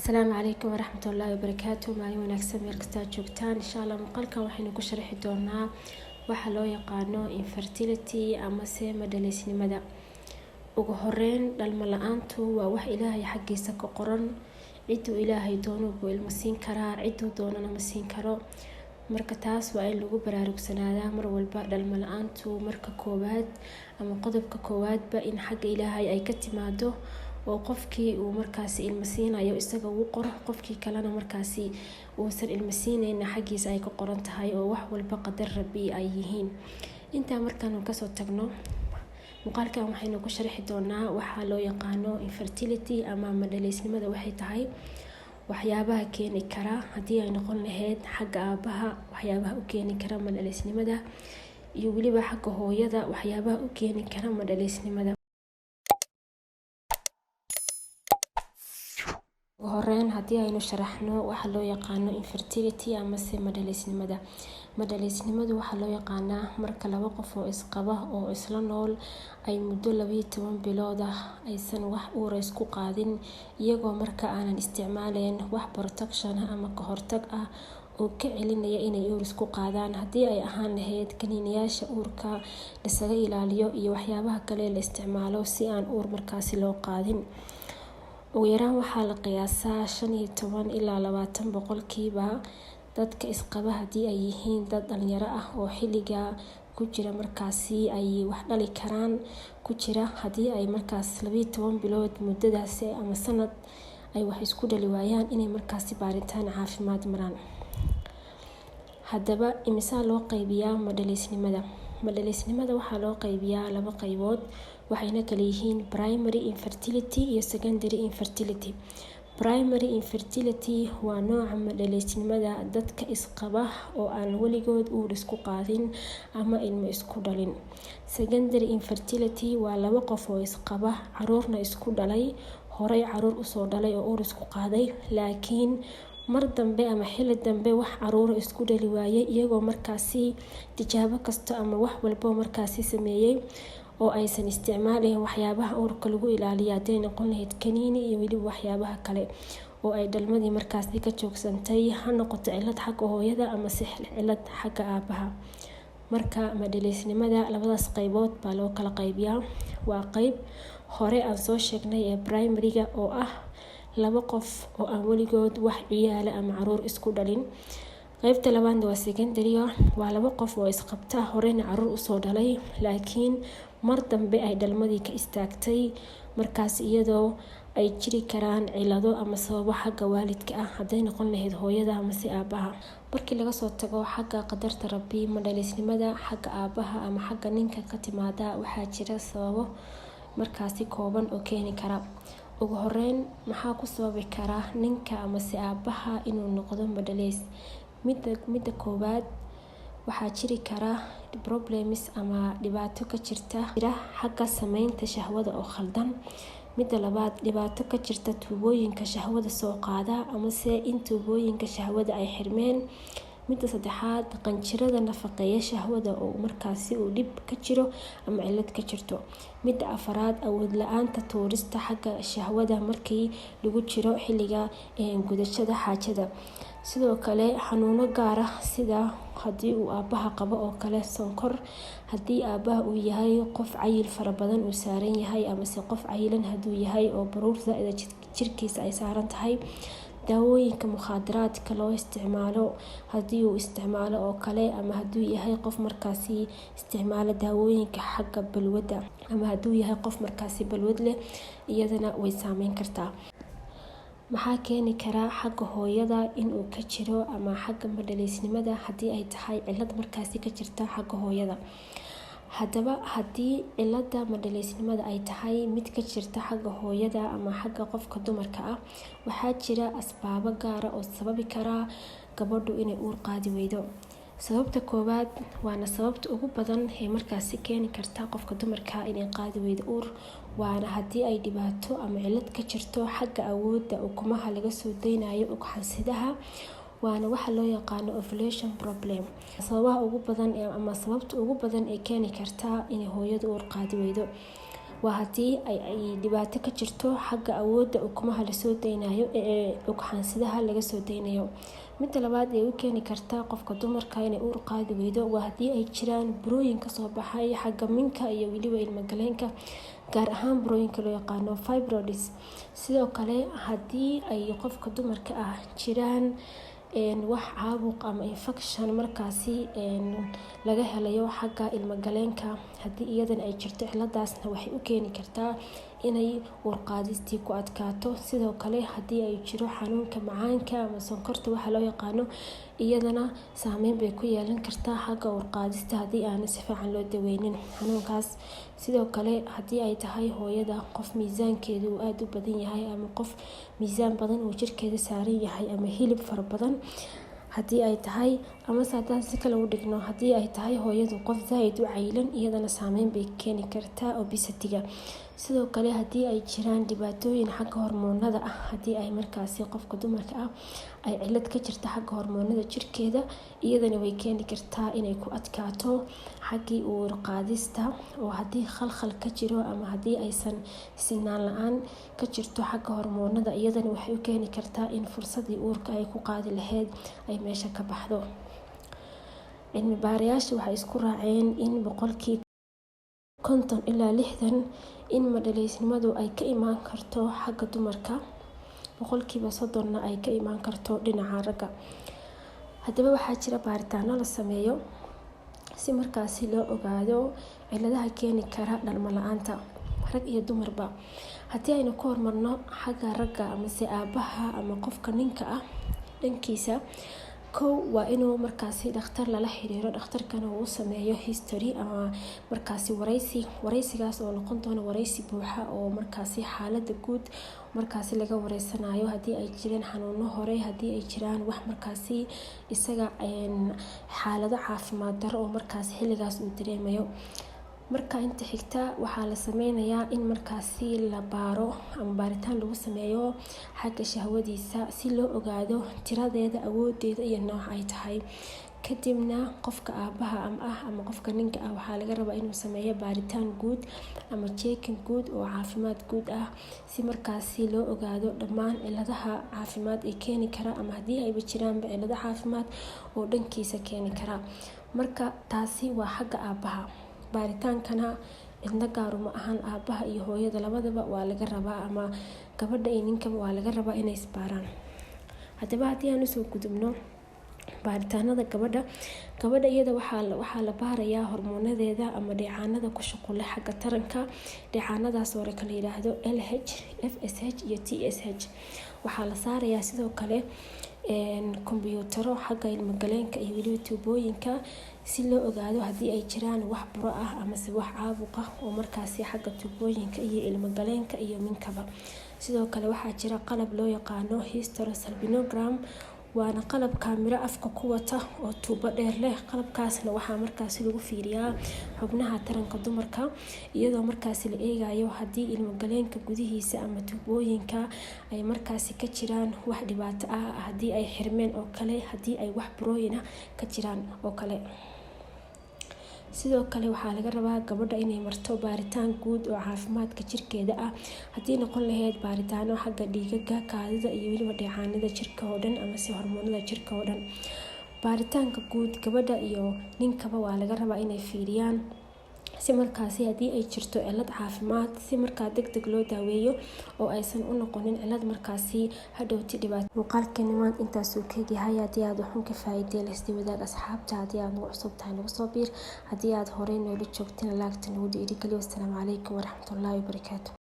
السلام عليكم ورحمة الله وبركاته. مالي wanaagsan meel kasta joogtaan insha Allah muuqaalkan waxaynu ku sharxi doonaa waxa loo yaqaano infertility ama ma dhaleysnimada. ugu horeyn dhalmo la'aantu waa wax Ilaahay xaggiisa ka qoran. ciduu Ilaahay doono buu ilmo siin karaa, ciduu doonana ma siin karo. marka taas waa in lagu baraarugsanaada mar walba. dhalmo la'aantu marka koowaad ama qodobka koowaadba in xagga Ilaahay ay ka timaado oo qofkii uu markaasi ilmo siinayo isaga uu qoro, qofkii kalena markaasi uusan ilmo siinayna xaggiisa ay ka qoran tahay oo wax walba qadar Rabbi ay yihiin. intaa markaan ka soo tagno muuqaalkan waxaynu ku sharxi doonaa waxa loo yaqaano infertility ama dhaleysnimada. waxay tahay waxyaabaha keeni kara hadii ay noqon lahayd xagga aabaha, waxyaabaha u keeni kara dhaleysnimada, iyo waliba xagga hooyada waxyaabaha u keeni kara dhaleysnimada. ugu horeyn hadii aynu sharaxno waxa loo yaqaano infertility ama dhaleysnimada. dhaleysnimadu waxa loo yaqaanaa marka laba qof oo isqaba oo isla nool ay muddo 12 bilood aysan wax uur isku qaadin iyagoo marka aanan isticmaaleen wax protection ama ka hortag ah oo ka celinaya inay uur isku qaadaan. hadii ay ahaan lahayd kaniiniyaasha uurka isaga ilaaliyo iyo waxyaabaha kale la isticmaalo si aan uur markaasi loo qaadin. ugu yaraan waxaa la qiyaasaa 15 ilaa 20% dadka isqaba hadii ay yihiin dad dhalinyaro ah oo xilliga ku jira markaasi ay wax dhali karaan ku jira. hadii ay markaas 12 bilood muddadaas ama sanad ay wax isku dhali waayaan inay markaasi baaritaan caafimaad maraan. haddaba imisa loo qaybiyaa dhaleysnimada? dhaleysnimada waxaa loo qaybiyaa 2 qaybood, waxayna kala yihiin primary infertility iyo secondary infertility. primary infertility waa nooca dhaleysnimada dadka isqaba oo aan weligood uur isku qaadin ama ilmo isku dhalin. secondary infertility waa 2 qof oo isqaba, caruurna isku dhalay, horey caruur usoo dhalay oo uur isku qaaday, laakiin mar dambe ama xilli dambe wax caruur isku dhali waayay iyagoo markaasi tijaabo kasta ama wax walba markaasi sameeyay oo aysan isticmaalin waxyaabaha uurka lagu ilaaliyo hadday noqon lahayd kaniini iyo waliba waxyaabaha kale oo ay dhalmadii markaasi ka joogsantay, ha noqoto cilad xagga hooyada ama cilad xagga aabaha. marka dhaleysnimada labadaas qaybood baa loo kala qaybiyaa. waa qayb hore aan soo sheegnay ee primary-ga oo ah 2 qof oo aan weligood wax ciyaala ama caruur isku dhalin. qaybta labaad waa secondary, waa 2 qof oo isqabta, horeyna caruur usoo dhalay, laakiin mar dambe ay dhalmadii ka istaagtay, markaas iyadoo ay jiri karaan cilado ama sababo xagga waalidka ah hadday noqon lahayd hooyada ama aabaha. markii laga soo tago xagga qadarta Rabbi, dhaleysnimada xagga aabaha ama xagga ninka ka timaada waxaa jira sababo markaasi kooban oo keeni kara. ugu horeyn maxaa ku sababi kara ninka ama aabaha inuu noqdo dhaleys? midda koowaad waxaa jiri kara problems ama dhibaato ka jirta xagga sameynta shahwada oo khaldan. midda labaad dhibaato ka jirta tuubooyinka shahwada soo qaada ama in tuubooyinka shahwada ay xirmeen. midda saddexaad qanjirada nafaqeeya shahwada oo markaasi uu dhib ka jiro ama cilad ka jirto. midda afaraad awood la'aanta tuurista xagga shahwada markii lagu jiro xilliga gudashada xaajada. sidoo kale xanuuno gaar ah sida hadii uu aabaha qabo oo kale sonkor, hadii aabaha uu yahay qof cayil fara badan uu saaran yahay ama qof cayilan haduu yahay oo baruurta jirkiisa ay saaran tahay. daawooyinka mukhaadaraadka loo isticmaalo hadii uu isticmaalo oo kale, ama haduu yahay qof markaasi isticmaalo daawooyinka xagga balwadda, ama haduu yahay qof markaasi balwad leh, iyadana way saameyn kartaa. maxaa keeni kara xagga hooyada inuu ka jiro ama xagga dhaleysnimada hadii ay tahay cilad markaasi ka jirta xagga hooyada? haddaba hadii cilada dhaleysnimada ay tahay mid ka jirta xagga hooyada ama xagga qofka dumarka ah, waxaa jira asbaabo gaar ah oo sababi kara gabadhu inay uur qaadi weydo. sababta koowaad waana sababta ugu badan ee markaasi keeni karta qofka dumarka inay qaadi weydo uur, waana hadii ay dhibaato ama cilad ka jirto xagga awoodda ukumaha laga soo deynayo ugxansidaha, waana waxa loo yaqaano ovulation problem. sababaha ugu badan ama sababta ugu badan ee keeni karta inay hooyadu uur qaadi weydo waa haddii ay dhibaato ka jirto xagga awoodda ukumaha lasoo daynayo ee ugxansidaha laga soo daynayo. Midda labaad ee u keeni karta qofka dumarka inay uur qaadi weydo waa haddii ay jiraan burooyin kasoo baxay xagga minka iyo weliba ilmagaleenka, gaar ahaan burooyinka loo yaqaano fibroids. Sidoo kale haddii ay qofka dumarka ah jiraan wax caabuq ama infection markaasi laga helayo xagga ilmagaleenka, haddii iyadan ay jirto ciladaasna waxay u keeni kartaa inay uur qaadistii ku adkaato. Sidoo kale haddii ay jiro xanuunka macaanka ama sonkorta waxa loo yaqaano, iyadana saameyn bay ku yeelan kartaa xagga uur qaadista haddii aan si fiican loo daweynin xanuunkaas. Sidoo kale haddii ay tahay hooyada qof miisaankeedu aad u badan yahay ama qof miisaan badan uu jirkeeda saaran yahay ama hilib fara badan haddii ay tahay, ama haddaan si kale u dhigno haddii ay tahay hooyadu qof zaaid u caylan, iyadana saameyn bay keeni kartaa obesity-ga. Sidoo kale haddii ay jiraan dhibaatooyin xagga hormoonada ah, haddii ay markaasi qofka dumarka ah ay cilad ka jirta xagga hormoonada jirkeeda, iyadana way keeni kartaa inay ku adkaato xaggii uur qaadista. oo haddii khalkhal ka jiro ama haddii aysan sinaan la-aan ka jirto xagga hormoonada, iyadana waxay u keeni kartaa in fursadii uurka ay ku qaadi lahayd ay meesha ka baxdo. Cilmi baarayaasha waxay isku raaceen in 50 ilaa 60 in madhaleysnimadu ay ka imaan karto xagga dumarka, 30% ay ka imaan karto dhinaca ragga. Haddaba waxaa jira baaritaano la sameeyo si markaasi loo ogaado ciladaha keeni kara dhalmo la-aanta rag iyo dumarba. Haddii aynu ku hormarno xagga ragga ama se aabaha ama qofka ninka ah dhankiisa, kow waa inuu markaasi dhakhtar lala xiriiro, dhakhtarkana uu sameeyo history ama markaasi wareysigaas oo noqon doono wareysi buuxa oo markaasi xaaladda guud markaasi laga wareysanayo, haddii ay jireen xanuuno hore, haddii ay jiraan wax markaasi isaga xaalado caafimaad daro oo markaasi xilligaas uu dareemayo. Marka inta xigta waxaa la sameynayaa in markaasi la baaro ama baaritaan lagu sameeyo xagga shahwadiisa si loo ogaado tiradeeda, awoodeeda iyo nooca ay tahay. Kadibna qofka aabaha ama qofka ninka ah waxaa laga rabaa inuu sameeyo baaritaan guud ama checking guud oo caafimaad guud ah si markaasi loo ogaado dhammaan ciladaha caafimaad ee keeni kara ama haddii ayba jiraan cilado caafimaad oo dhankiisa keeni kara. Marka taasi waa xagga aabaha. Baaritaankana cidna gaaru ma ahan, aabaha iyo hooyada labadaba waa laga rabaa, ama gabadha iyo ninkaba waa laga rabaa inay isbaaraan. Haddaba haddii aan usoo gudubno baaritaanada gabadha iyada waxaa la baarayaa hormoonadeeda ama dheecaanada ku shuqul leh xagga taranka. Dheecaanadaas oo kala yiraahdo LH, FSH iyo TSH. Waxaa la saarayaa sidoo kale kombiyuutaro xagga ilmagaleenka iyo weliba tuubooyinka si loo ogaado haddii ay jiraan wax buro ah ama se wax caabuq ah oo markaasi xagga tuubooyinka iyo ilmagaleenka iyo minkaba. Sidoo kale waxaa jira qalab loo yaqaano hysterosalpingogram, waana qalab kaamiro afka ku wata oo tuubo dheer leh. Qalabkaasna waxaa markaasi lagu fiiriyaa xubnaha taranka dumarka, iyadoo markaasi la eegayo haddii ilmagaleenka gudihiisa ama tuubooyinka ay markaasi ka jiraan wax dhibaato ah, haddii ay xirmeen oo kale, haddii ay wax burooyin ah ka jiraan oo kale. Sidoo kale waxaa laga rabaa gabadha inay marto baaritaan guud oo caafimaadka jirkeeda ah, haddii noqon lahayd baaritaano xagga dhiigga, kaadida iyo weliba dheecaanada jirka oo dhan ama se hormoonada jirka oo dhan. Baaritaanka guud gabadha iyo ninkaba waa laga rabaa inay fiiriyaan si markaasi haddii ay jirto cilad caafimaad si markaa degdeg loo daaweeyo oo aysan u noqonin cilad markaasi hadhowti dhibaato. Muuqaalkeena maanta intaasuu ka yahay. Haddii aad waxun ka faa'iiday la wadaag asxaabta, haddii aad nagu cusub tahay nagu soo biir, haddii aad horey noola joogteen laagta nagu dhiirigeliyo. Assalaamu calaykum waraxmatullaahi wabarakaatuh.